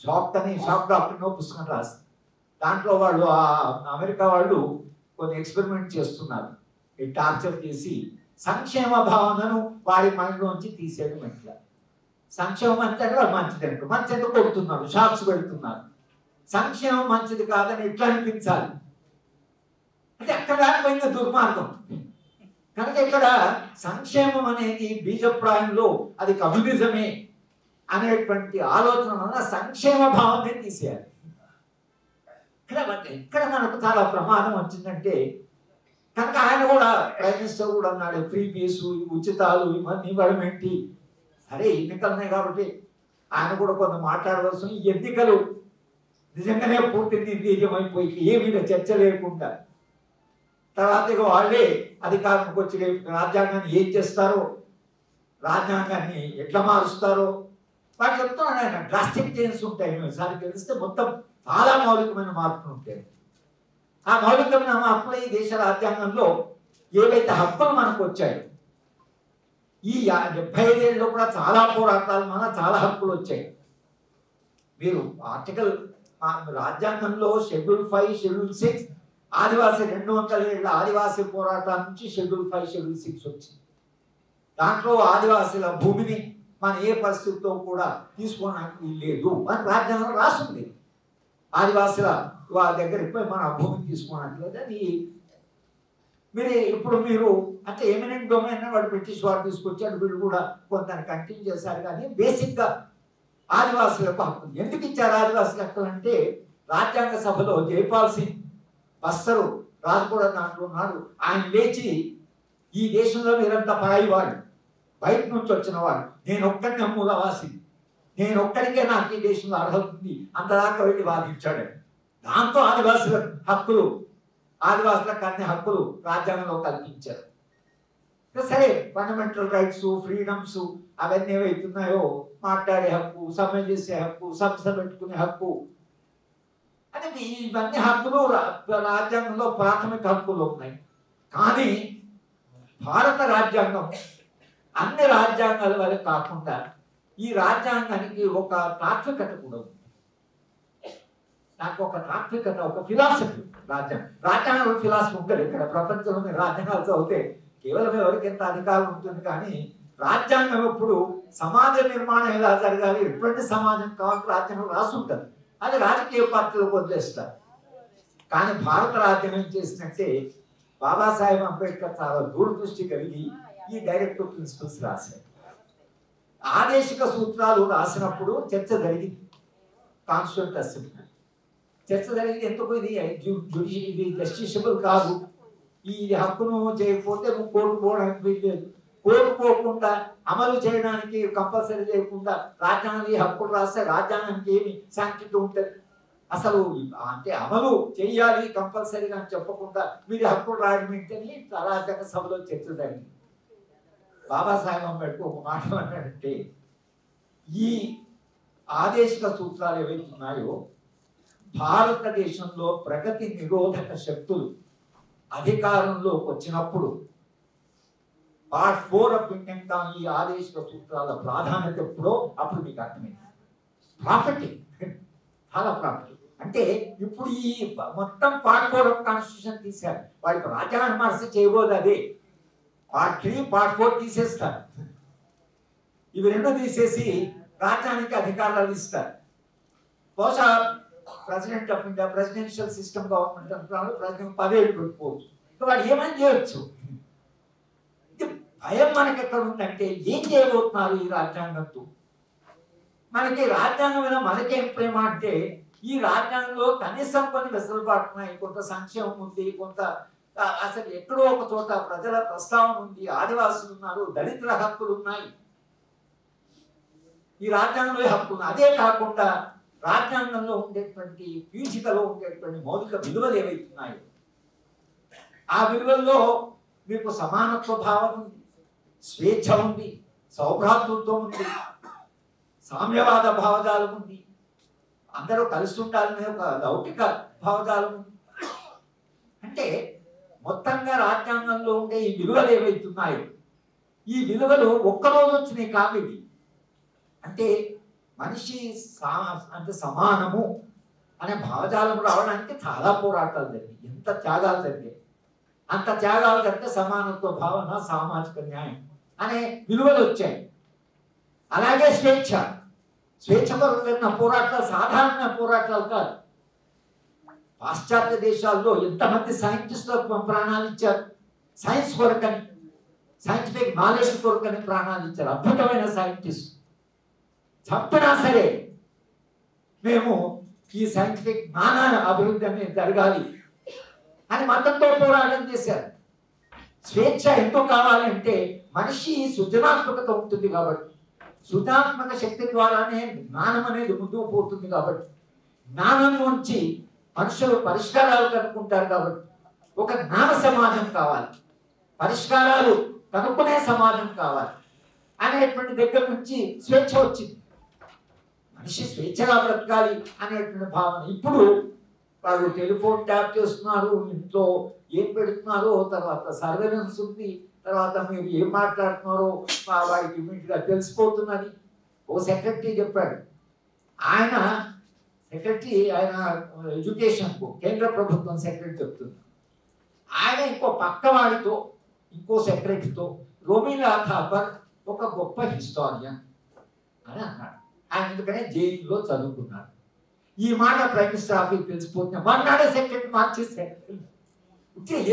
షాక్ డాక్టర్ పుస్తకం రాసి దాంట్లో వాళ్ళు అమెరికా వాళ్ళు కొన్ని ఎక్స్పెరిమెంట్ చేస్తున్నారు. ఈ టార్చర్ చేసి సంక్షేమ భావనను వారి మైండ్లోంచి తీసేయడం ఎట్లా? సంక్షేమం అంటే మంచిది కొడుతున్నారు, షాప్స్ పెడుతున్నారు. సంక్షేమం మంచిది కాదని ఎట్లా అనిపించాలి? అంటే ఎక్కడ పోయిన దుర్మార్గం. కనుక ఇక్కడ సంక్షేమం అనేది బీజప్రాయంలో అది కమ్యూనిజమే అనేటువంటి ఆలోచన వల్ల సంక్షేమ భావాన్ని తీసేయాలి. ఇక్కడ మనకు చాలా ప్రమాదం వచ్చిందంటే, కనుక ఆయన కూడా ప్రైమ్ మినిస్టర్ కూడా అన్నాడు ఫ్రీ బీసు, ఉచితాలు ఇవన్నీ ఇవ్వడం ఏంటి? సరే ఎన్నికలున్నాయి కాబట్టి ఆయన కూడా కొంత మాట్లాడవలసిన. ఈ ఎన్నికలు నిజంగానే పూర్తి నిర్వీర్యమైపోయి ఏమీ చర్చ లేకుండా తర్వాత ఇక వాళ్ళే అధికారంకి వచ్చి రాజ్యాంగాన్ని ఏం చేస్తారో రాజ్యాంగాన్ని ఎట్లా మారుస్తారో వాడు చెప్తున్నాడు ఆయన. డ్రాస్టిక్ చేంజెస్ ఉంటాయి. ఒకసారి తెలిస్తే మొత్తం చాలా మౌలికమైన మార్పులు ఉంటాయి. ఆ మౌలికమైన మార్పులు ఈ దేశ రాజ్యాంగంలో ఏవైతే హక్కులు మనకు వచ్చాయో, ఈ 75 ఏళ్ళలో కూడా చాలా పోరాటాలు మన చాలా హక్కులు వచ్చాయి. మీరు ఆర్టికల్ రాజ్యాంగంలో షెడ్యూల్ 5, షెడ్యూల్ 6 ఆదివాసీ 200 ఏళ్ళ ఆదివాసీ పోరాటాల నుంచి షెడ్యూల్ 5, షెడ్యూల్ 6 వచ్చింది. దాంట్లో ఆదివాసీల భూమిని మన ఏ పరిస్థితితో కూడా తీసుకోవడానికి లేదు అని రాజ్యాంగం రాస్తుంది. ఆదివాసీల వాళ్ళ దగ్గరికి పోయి మన భూమిని తీసుకోవడానికి లేదు. అది మీరు అంటే ఎమినెంట్ డొమైన్ వాడు బ్రిటిష్ వాడు తీసుకొచ్చాడు, వీళ్ళు కూడా కొంత కంటిన్యూ చేశారు. కానీ బేసిక్గా ఆదివాసులకు హక్కులు ఎందుకు ఇచ్చారు? ఆదివాసుల హక్కులు అంటే రాజ్యాంగ సభలో జైపాల్ సింగ్ బస్తరు రాజు కూడా దాంట్లో ఉన్నాడు. ఆయన లేచి ఈ దేశంలో మీరంతా పరాయి వాడు, బయట నుంచి వచ్చిన వాడు, నేను ఒక్కడిని మూలవాసి, నేను ఒక్కడికే నాకు ఈ దేశంలో అర్హత ఉంది అంతదాకా వెళ్ళి వాదించాడు. దాంతో ఆదివాసుల హక్కులు, ఆదివాసులకు అన్ని హక్కులు రాజ్యాంగంలో కల్పించారు. సరే, ఫండమెంటల్ రైట్స్, ఫ్రీడమ్స్ అవన్నీ ఏవైతున్నాయో, మాట్లాడే హక్కు, సమ్మె చేసే హక్కు, సంస్థ పెట్టుకునే హక్కు అనేది ఇవన్నీ హక్కులు రాజ్యాంగంలో ప్రాథమిక హక్కులు ఉన్నాయి. కానీ భారత రాజ్యాంగం అన్ని రాజ్యాంగాల వల్ల కాకుండా ఈ రాజ్యాంగానికి ఒక తాత్వికత కూడా ఉంది. నాకు ఒక తాత్వికత, ఒక ఫిలాసఫీ రాజ్యాంగంలో ఫిలాసఫీ ఉంటుంది. ఇక్కడ ప్రపంచంలోని రాజ్యాంగాలు చదివితే కేవలం ఎవరికి ఎంత అధికారం ఉంటుంది, కానీ రాజ్యాంగం ఎప్పుడు సమాజ నిర్మాణం ఎలా జరగాలి, ఎటువంటి సమాజం కావాలని రాజ్యాంగం రాసి ఉంటుంది. అది రాజకీయ పార్టీలకు వదిలేస్తారు. కానీ భారత రాజ్యాంగం ఏం చేసినట్టే బాబాసాహెబ్ అంబేద్కర్ చాలా దూరదృష్టి కలిగి ఈ డైరెక్టివ్ ప్రిన్సిపల్స్ రాశారు. ఆదేశిక సూత్రాలు రాసినప్పుడు చర్చ జరిగింది. కాన్స్టిట్యూంట్ అసెంబ్లీ చర్చ జరిగింది. ఎందుకు ఇది జస్టిషబుల్ కాదు, ఈ హక్కును చేయకపోతే నువ్వు కోరుకోవడానికి వీల్లేదు, కోరుకోకుండా అమలు చేయడానికి కంపల్సరీ చేయకుండా రాజ్యాంగం ఈ హక్కులు రాస్తే రాజ్యాంగానికి ఏమి శాంక్టిటీ ఉంటుంది? అసలు అంటే అమలు చేయాలి కంపల్సరీగా అని చెప్పకుండా మీరు హక్కులు రాయడం ఏంటని రాజ్యాంగ సభలో చర్చ జరిగింది. బాబాసాహెబ్ అంబేద్కర్ ఒక మాట అన్నాడంటే, ఈ ఆదేశిక సూత్రాలు ఏవైతే ఉన్నాయో భారతదేశంలో ప్రగతి నిరోధక శక్తులు అధికారంలోకి వచ్చినప్పుడు పార్ట్ 4 ఆఫ్ ఇండియన్ ఈ ఆదేశిక సూత్రాల ప్రాధాన్యత ఎప్పుడో అప్పుడు మీకు అర్థమైంది. ప్రాఫిటింగ్, చాలా ప్రాఫిటింగ్. అంటే ఇప్పుడు ఈ మొత్తం పార్ట్ 4 ఆఫ్ కాన్స్టిట్యూషన్ తీశారు. వాడికి రాజ్యాంగం మార్చి చేయబోదు. అదే పార్ట్ 3, పార్ట్ 4 తీసేస్తారు. ఇవి రెండు తీసేసి రాజ్యానికి అధికారాలు ఇస్తారు. బహుశా president of India presidential system government అంటున్నాడు, ప్రెసిడెంట్ 10 ఏళ్ళు పెట్టుకోవచ్చు. వాడు ఏమని చేయొచ్చు? భయం మనకి ఎక్కడ ఉందంటే ఏం చేయబోతున్నారు ఈ రాజ్యాంగంతో? మనకి రాజ్యాంగం మీద మనకేం ప్రేమ అంటే ఈ రాజ్యాంగంలో కనీసం కొన్ని వెసులుబాటు ఉన్నాయి, కొంత సంక్షేమం ఉంది, కొంత అసలు ఎక్కడో ఒక చోట ప్రజల ప్రస్తావన ఉంది, ఆదివాసులు ఉన్నారు, దళితుల హక్కులు ఉన్నాయి, ఈ రాజ్యాంగంలో హక్కులు. అదే కాకుండా రాజ్యాంగంలో ఉండేటువంటి పీఠికలో ఉండేటువంటి మౌలిక విలువలు ఏవైతున్నాయో ఆ విలువల్లో మీకు సమానత్వ భావం ఉంది, స్వేచ్ఛ ఉంది, సౌభ్రాతృత్వం ఉంది, సామ్యవాద భావజాలం ఉంది, అందరూ కలిసి ఉండాలనే ఒక లౌకిక భావజాలం ఉంది. అంటే మొత్తంగా రాజ్యాంగంలో ఉండే ఈ విలువలు ఏవైతున్నాయో ఈ విలువలు ఒక్కరోజు వచ్చినాయి కాదు. ఇవి అంటే మనిషి అంటే సమానము అనే భావజాలం రావడానికి చాలా పోరాటాలు జరిగాయి, ఎంత త్యాగాలు జరిగాయి. అంత త్యాగాలు జరిగితే సమానత్వ భావన, సామాజిక న్యాయం అనే విలువలు వచ్చాయి. అలాగే స్వేచ్ఛ, స్వేచ్ఛ కొరకు జరిగిన పోరాటాలు సాధారణ పోరాటాలు కాదు. పాశ్చాత్య దేశాల్లో ఎంతమంది సైంటిస్టులకు ప్రాణాలు ఇచ్చారు, సైన్స్ కొరకని, సైంటిఫిక్ నాలెడ్జ్ కొరకని ప్రాణాలు ఇచ్చారు. అద్భుతమైన సైంటిస్ట్ చంపినా సరే మేము ఈ సైంటిఫిక్ జ్ఞాన అభివృద్ధి అనేది జరగాలి అని మతంతో పోరాటం చేశారు. స్వేచ్ఛ ఎందుకు కావాలంటే మనిషి సృజనాత్మకత ఉంటుంది కాబట్టి, సృజనాత్మక శక్తి ద్వారానే జ్ఞానం అనేది ముందుకు పోతుంది కాబట్టి, జ్ఞానం నుంచి మనుషులు పరిష్కారాలు కనుక్కుంటారు కాబట్టి ఒక జ్ఞాన సమాజం కావాలి, పరిష్కారాలు కనుక్కునే సమాజం కావాలి. అనేటువంటి దగ్గర నుంచి స్వేచ్ఛ వచ్చింది. మనిషి స్వేచ్ఛగా బ్రతకాలి అనేటువంటి భావన. ఇప్పుడు వాళ్ళు టెలిఫోన్ ట్యాప్ చేస్తున్నారు, ఇంట్లో ఏం పెడుతున్నారో, తర్వాత సర్వేలెన్స్ ఉంది, తర్వాత మీరు ఏం మాట్లాడుతున్నారో వాడికి ఇమీడియట్గా తెలిసిపోతున్నది. ఓ సెక్రటరీ చెప్పాడు, ఆయన ఎడ్యుకేషన్ కేంద్ర ప్రభుత్వం సెక్రటరీ చెప్తుంది, ఆయన ఇంకో పక్కవాడితో ఇంకో సెక్రటరీతో రోమిలా థాపర్ ఒక గొప్ప హిస్టారియన్ అని అన్నాడు. ఆయన ఎందుకనే జైల్లో చదువుకున్నాడు. ఈ మాట ప్రైమ్ మినిస్టర్ ఆఫీస్ తెలిసిపోతుంది, మర్నాడే సెక్రటరీ మార్చేశాడు.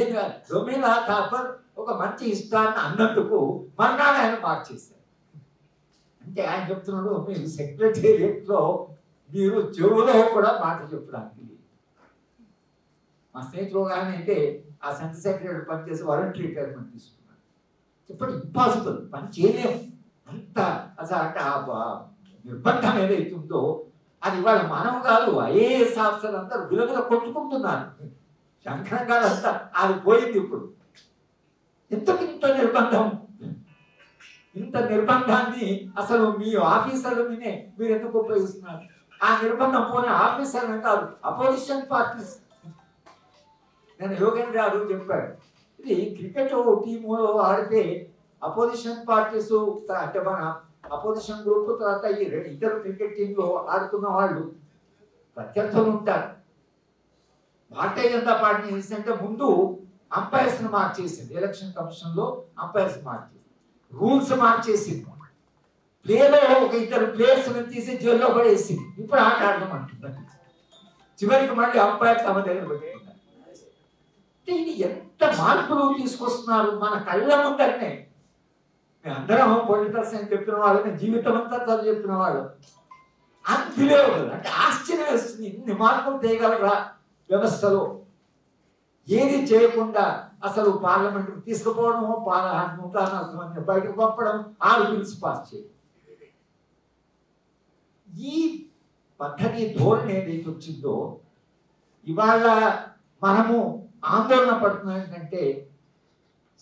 ఏం కాదు, రోమిలా థాపర్ ఒక మంచి హిస్టారియన్ అన్నందుకు మర్నాడే ఆయన మార్చేశారు. అంటే ఆయన చెప్తున్నాడు, మీరు సెక్రటేరియట్లో మీరు చెవులో కూడా మాట చెప్పడానికి. మా స్నేహితులు కానీ అయితే ఆ సెంట్రల్ సెక్రటరీ పనిచేసి వాలంటరీ రిటైర్మెంట్ తీసుకున్నాడు. చెప్పండి, ఇంపాసిబుల్, పని చేయలేము అంత అసలు. అంటే ఆ నిర్బంధం ఏదైతుందో అది ఇవాళ మనం కాదు, ఐఏఎస్ ఆఫీసర్లు అందరూ విలువల కొట్టుకుంటున్నారు. శంకరం గారు అంతా అది పోయింది. ఇప్పుడు ఇంత నిర్బంధం, ఇంత నిర్బంధాన్ని అసలు మీ ఆఫీసర్ల మీదే మీరు ఎందుకు ఉపయోగిస్తున్నారు? ఆ నిర్బంధం పోనీ ఆఫీసర్లు కాదు, అపోజిషన్ పార్టీస్. నేను యోగేంద్ర గారు చెప్పాడు, ఇది క్రికెట్ టీము ఆడితే అపోజిషన్ పార్టీస్ అంటే మన అపోజిషన్ గ్రూప్, తర్వాత ఈ ఇద్దరు క్రికెట్ టీంలో ఆడుతున్న వాళ్ళు ప్రత్యర్థులు ఉంటారు. భారతీయ జనతా పార్టీ ఏంటంటే ముందు అంపైర్స్ మార్చేసింది, ఎలక్షన్ కమిషన్ లో అంపైర్స్ మార్చేసింది, రూల్స్ మార్చేసింది, ప్లేలో ఒక ఇద్దరు ప్లేయర్స్ తీసి జైల్లో పడేసింది. ఇప్పుడు ఆట ఆడడం అంటున్నారు. చివరికి మళ్ళీ అంపైర్ తమ దగ్గర పెట్టుకున్నారు. ఇది ఎంత మార్పులు తీసుకొస్తున్నారు మన కళ్ళ ముందరనే. మేము అందరం పొలిటికల్ సైన్స్ చెప్పిన వాళ్ళు, జీవితం అంతా చదువు చెప్పిన వాళ్ళు, అన్బిలీవబుల్, అంటే ఆశ్చర్యం వేస్తుంది. ఇన్ని మార్పులు చేయగలరా వ్యవస్థలో? ఏది చేయకుండా అసలు పార్లమెంట్ తీసుకుపోవడము, 140 మంది బయటకు పంపడం, 6 బిల్స్ పాస్ చేయడం. ఈ పద్ధతి ధోరణి ఏదైతే వచ్చిందో ఇవాళ మనము ఆందోళన పడుతున్నాం. ఏంటంటే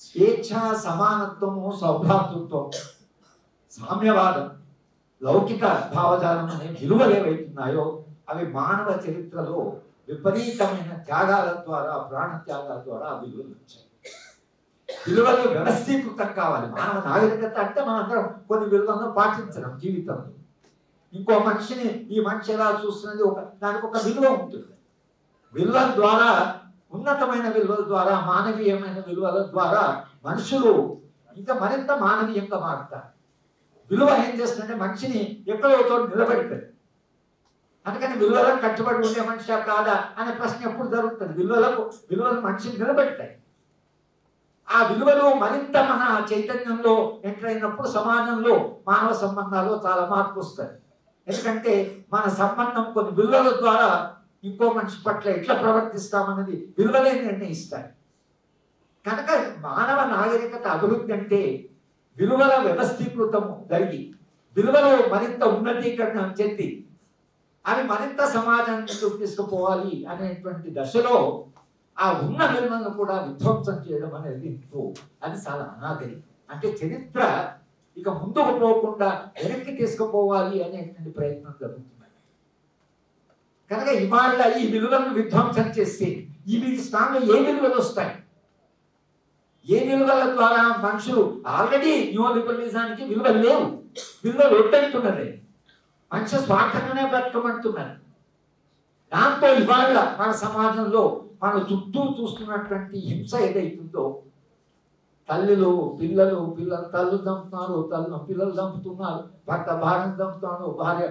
స్వేచ్ఛ, సమానత్వము, సౌభ్రాతృత్వం, సామ్యవాదం, లౌకిక భావజాలం అనే విలువలు ఏవైతున్నాయో అవి మానవ చరిత్రలో విపరీతమైన త్యాగాల ద్వారా, ప్రాణ త్యాగాల ద్వారా ఆ విలువలు వచ్చాయి. విలువలు వ్యవస్థీకృతం కావాలి. మానవ నాగరికత అంటే మనందరం కొన్ని విలువలను పాటించడం జీవితంలో. ఇంకో మనిషిని ఈ మనిషి ఎలా చూస్తున్నది దానికి ఒక విలువ ఉంటుంది. విలువల ద్వారా, ఉన్నతమైన విలువల ద్వారా, మానవీయమైన విలువల ద్వారా మనుషులు ఇంకా మరింత మానవీయంగా మారుతారు. విలువ ఏం చేస్తుందంటే మనిషిని ఎక్కడో చోటు నిలబెడుతుంది. అందుకని విలువలకు కట్టుబడి ఉండే మనిషి కాదా అనే ప్రశ్న ఎప్పుడు జరుగుతుంది. విలువలు మనిషిని నిలబెడతాయి. ఆ విలువలు మరింత మన చైతన్యంలో ఎంటర్ అయినప్పుడు సమాజంలో మానవ సంబంధాల్లో చాలా మార్పు వస్తాయి. ఎందుకంటే మన సంబంధం కొన్ని విలువల ద్వారా ఇంకో మనిషి పట్ల ఎట్లా ప్రవర్తిస్తామన్నది విలువలే నిర్ణయిస్తాయి. కనుక మానవ నాగరికత అభివృద్ధి అంటే విలువల వ్యవస్థీకృతము జరిగి, విలువలు మరింత ఉన్నతీకరణ చెంది అవి మరింత సమాజాన్ని తీసుకుపోవాలి అనేటువంటి దశలో ఆ ఉన్న విలువలను కూడా విధ్వంసం చేయడం అనేది అది చాలా అనాగరికం. అంటే చరిత్ర ఇక ముందుకు పోకుండా వెనక్కి తీసుకుపోవాలి అనేటువంటి ప్రయత్నం జరుగుతుంది. కనుక ఇవాళ ఈ విలువలను విధ్వంసం చేస్తే ఈ స్థానంలో ఏ విలువలు వస్తాయి? ఏ విలువల ద్వారా మనుషులు ఆల్రెడీ న్యూ లిబరలిజానికి విలువలు లేవు, విలువలు వద్దంటున్నది, మనిషి స్వార్థంగానే బ్రతకమంటున్నారు. దాంతో ఇవాళ మన సమాజంలో మన చుట్టూ చూస్తున్నటువంటి హింస ఏదైతుందో, తల్లులు పిల్లలు తల్లు చంపుతున్నారు, పిల్లలు చంపుతున్నారు, భర్త భార్యను చంపుతున్నాడు, భార్య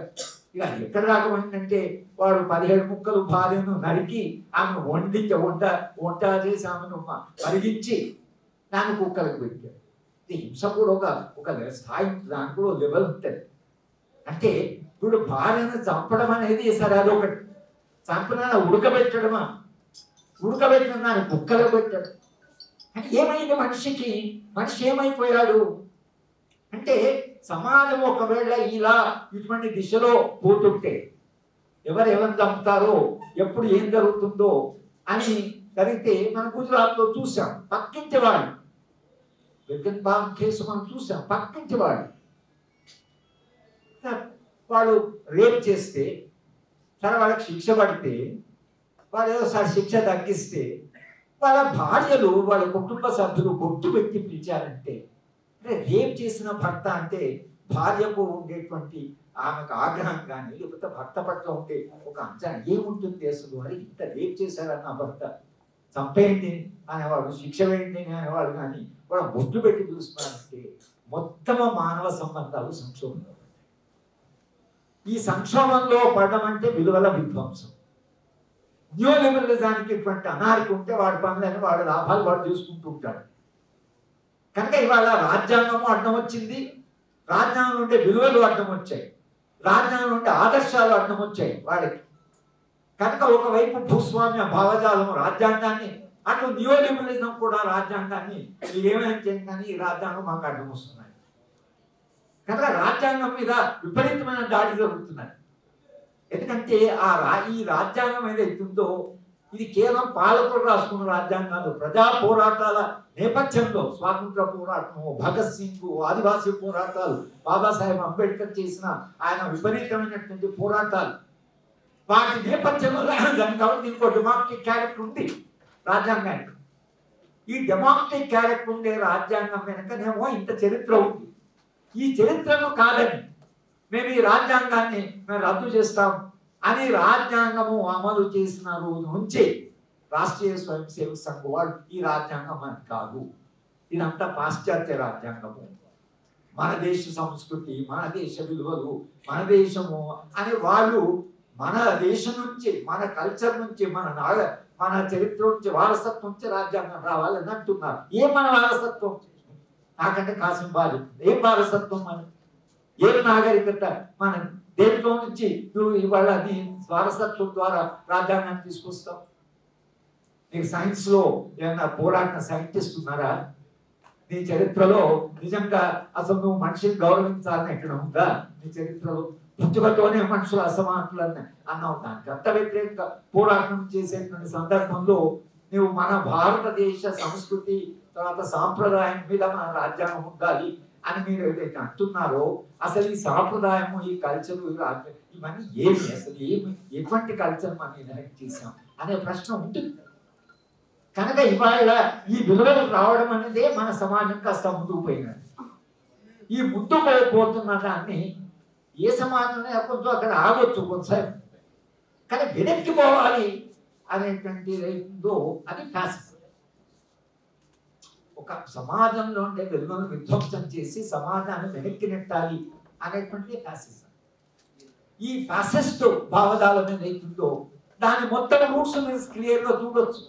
ఇక ఎక్కడ రాకపోయిందంటే వాడు 17 ముక్కలు భార్యను నరికి ఆమెను వంట చేసి ఆమెను మరిగించి దాన్ని కుక్కలకు పెట్టాడు. హింస కూడా ఒక స్థాయి, దానికి కూడా లెవెల్ ఉంటుంది. అంటే ఇప్పుడు భార్యను చంపడం అనేది సరే అదొకటి, చంపిన ఉడకబెట్టడమా, ఉడకబెట్టిన దాన్ని కుక్కలకు పెట్టాడు. అంటే ఏమైంది మనిషికి? మనిషి ఏమైపోయాడు అంటే సమాజం ఒకవేళ ఇలా ఇటువంటి దిశలో పోతుంటే ఎవరు చంపుతారో, ఎప్పుడు ఏం జరుగుతుందో అని జరిగితే మనం గుజరాత్లో చూసాం. పక్కించేవాడు, వికెన్ బాంబ్ కేసు మనం చూసాం. పక్కించేవాడు వాడు రేప్ చేస్తే సరే వాళ్ళకి శిక్ష పడితే వాళ్ళు ఏదోసారి శిక్ష తగ్గిస్తే వాళ్ళ భార్యలు వాళ్ళ కుటుంబ సభ్యులు బొట్టు పెట్టి పిలిచారంటే అంటే రేప్ చేసిన భర్త అంటే భార్యకు ఉండేటువంటి ఆమెకు ఆగ్రహం కానీ లేకపోతే భర్త పట్ల ఉండే ఒక అంచనా ఏముంటుంది అసలు అని ఇంత రేప్ చేశారన్న భర్త చంపేయండి అనేవాడు శిక్ష వేయండి అనేవాడు కానీ వాడు బొట్టు పెట్టి పిలుస్తున్నారంటే మొత్తం మానవ సంబంధాలు సంక్షోభంలో ఈ సంక్షోభంలో పడడం అంటే విలువల విధ్వంసం న్యూ లిబరలిజానికి ఇటువంటి అనార్కి ఉంటే వాడి పనులని వాడి లాభాలు వాడు చూసుకుంటూ ఉంటాడు కనుక ఇవాళ రాజ్యాంగము అడ్డం వచ్చింది రాజ్యాంగం నుండి విలువలు అడ్డం వచ్చాయి రాజ్యాంగం నుండి ఆదర్శాలు అడ్డం వచ్చాయి వాడికి కనుక ఒకవైపు భూస్వామ్య భావజాలం రాజ్యాంగాన్ని అటు న్యూ లిబరలిజం కూడా రాజ్యాంగాన్ని ఏమైనా చేయండి కానీ ఈ రాజ్యాంగం మాకు అడ్డం వస్తున్నాయి కనుక రాజ్యాంగం మీద విపరీతమైన దాడి జరుగుతున్నాయి ఎందుకంటే ఈ రాజ్యాంగం ఏదైతుందో ఇది కేవలం పాలకులు రాసుకున్న రాజ్యాంగాలు ప్రజా పోరాటాల నేపథ్యంలో స్వాతంత్ర పోరాటము భగత్ సింగ్ ఆదివాసీ పోరాటాలు బాబాసాహెబ్ అంబేద్కర్ చేసిన ఆయన విపరీతమైనటువంటి పోరాటాలు వాటి నేపథ్యంలో కాబట్టి దీనికి డెమోక్రటిక్ క్యారెక్టర్ ఉంది రాజ్యాంగానికి ఈ డెమోక్రటిక్ క్యారెక్టర్ ఉండే రాజ్యాంగం వెనకనేమో ఇంత చరిత్ర ఉంది ఈ చరిత్రను కాదని మేము ఈ రాజ్యాంగాన్ని మేము రద్దు చేస్తాం అని రాజ్యాంగము అమలు చేసిన రోజు నుంచి రాష్ట్రీయ స్వయం సేవక సంఘం వాళ్ళు ఈ రాజ్యాంగం అని కాదు ఇదంతా పాశ్చాత్య రాజ్యాంగము మన దేశ సంస్కృతి మన దేశ విలువలు మన దేశము అని వాళ్ళు మన దేశం నుంచి మన కల్చర్ నుంచి మన చరిత్ర నుంచి వారసత్వం నుంచి రాజ్యాంగం రావాలని అంటున్నారు ఏం మన వారసత్వం నాకంటే కాసిన బాధ్యత ఏం వారసత్వం అని ఏం నాగరికత మన దేంట్లో నుంచి నువ్వు ఇవాళ నీ వారసత్వం ద్వారా రాజ్యాంగాన్ని తీసుకొస్తావు నీకు సైన్స్లో ఏమన్నా పోరాడిన సైంటిస్ట్ ఉన్నారా నీ చరిత్రలో నిజంగా అసలు నువ్వు మనిషిని గౌరవించాలని ఎక్కడ ఉందా నీ చరిత్రలో పుట్టుకతోనే మనుషులు అసమానతలని అన్నావు దానికి అంత వ్యతిరేకంగా పోరాటం చేసేటువంటి సందర్భంలో నువ్వు మన భారతదేశ సంస్కృతి తర్వాత సాంప్రదాయం మీద మన రాజ్యాంగం ఉండాలి అని మీరు ఏదైతే అంటున్నారో అసలు ఈ సాంప్రదాయము ఈ కల్చర్ ఇవన్నీ ఏమి అసలు ఏమి ఎటువంటి కల్చర్ మనం ఇన్హెరిట్ చేసాం అనే ప్రశ్న ఉంటుంది కనుక ఇవాళ ఈ విలువలు రావడం అనేదే మన సమాజం కాస్త ముందుకు పోయినది ఈ ముందుకు పోతున్న దాన్ని ఏ సమాజంలో కొంచెం అక్కడ ఆగొచ్చు కొంతసేపు కానీ వెనక్కి పోవాలి అనేటువంటి రేందో అది ఫ్యాసిజం ఒక సమాజంలో ఉండే విలువలను విధ్వంసం చేసి సమాజాన్ని వెనక్కి నెట్టాలి అనేటువంటి ఫ్యాసిజం ఈ ఫ్యాసిస్ట్ భావజాలం ఏదైతుందో దాని మొత్తం రూట్స్ మీరు క్లియర్గా చూడొచ్చు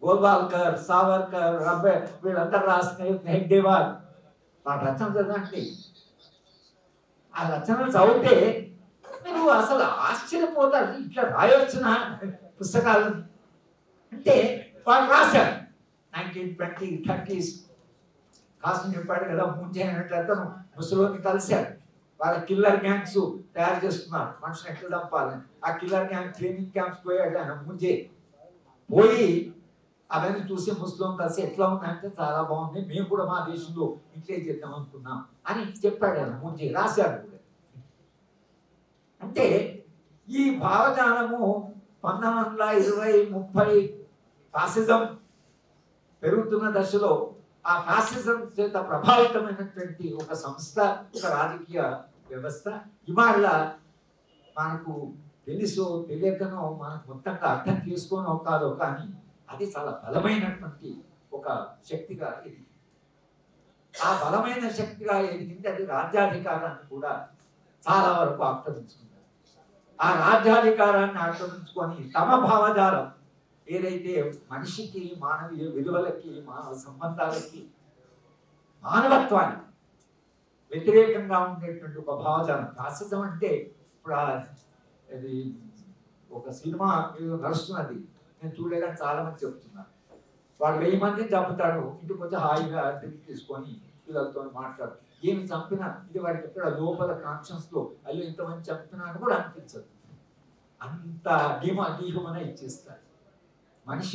గోల్వాల్కర్ సావర్కర్ వీళ్ళందరూ రాసిన హెగ్డేవార్ వాళ్ళ రచన చదవండి ఆ రచనలు చదివితే మీరు అసలు ఆశ్చర్యపోతారు ఇట్లా రాయొచ్చిన పుస్తకాలు అంటే వాళ్ళు రాశారు 1920, 30s కాసం చెప్పాడు కదా ముంజే అనేటతను ముసలోని కలిశాడు వాళ్ళ కిల్లర్ గ్యాంగ్స్ తయారు చేస్తున్నారు మనుషులు ఎట్లా చంపాలని ఆ కిల్లర్ గ్యాంగ్ ట్రైనింగ్ క్యాంప్స్ పోయాడు ఆయన ముంజే పోయి అవన్నీ చూసి ముస్లిం కలిసి ఎట్లా ఉందంటే చాలా బాగుంది మేము కూడా మా దేశంలో ఇట్లే చేద్దాం అనుకున్నాం అని చెప్పాడు ఆయన ముంజే రాశాడు కూడా అంటే ఈ భావజాలము 1920, 30 ఫాసిజం పెరుగుతున్న దశలో ఆ ఫాసిజం చేత ప్రభావితమైనటువంటి ఒక సంస్థ ఒక రాజకీయ వ్యవస్థ ఇవాళ మనకు తెలుసో తెలియకనో మనకు మొత్తంగా అర్థం చేసుకోనో కాదో కానీ అది చాలా బలమైనటువంటి ఒక శక్తిగా ఎదిగింది ఆ బలమైన శక్తిగా ఎదిగింది అది రాజ్యాధికారాన్ని కూడా చాలా వరకు ఆక్రమించుకున్నారు ఆ రాజ్యాధికారాన్ని ఆక్రమించుకొని తమ భావజాలం ఏదైతే మనిషికి మానవీయ విలువలకి మానవ సంబంధాలకి మానవత్వానికి వ్యతిరేకంగా ఉండేటువంటి ఒక భావజాలం ఫాసిజం అంటే ఇప్పుడు అది ఒక సినిమా నడుస్తున్నది నేను చూడలేదని చాలా మంది చెప్తున్నారు వాడు 1000 మందిని చంపుతాడు ఇంటికి వచ్చి హాయిగా డ్రింక్ తీసుకొని పిల్లలతో మాట్లాడు ఏమి చంపినా ఇది వాడికి ఎక్కడ లోపల కాన్షియన్స్ లో అయ్యో ఇంతమంది చంపినా అని కూడా అనిపించదు అంత డీహ్యూమనైజ్ ఇచ్చేస్తారు మనిషి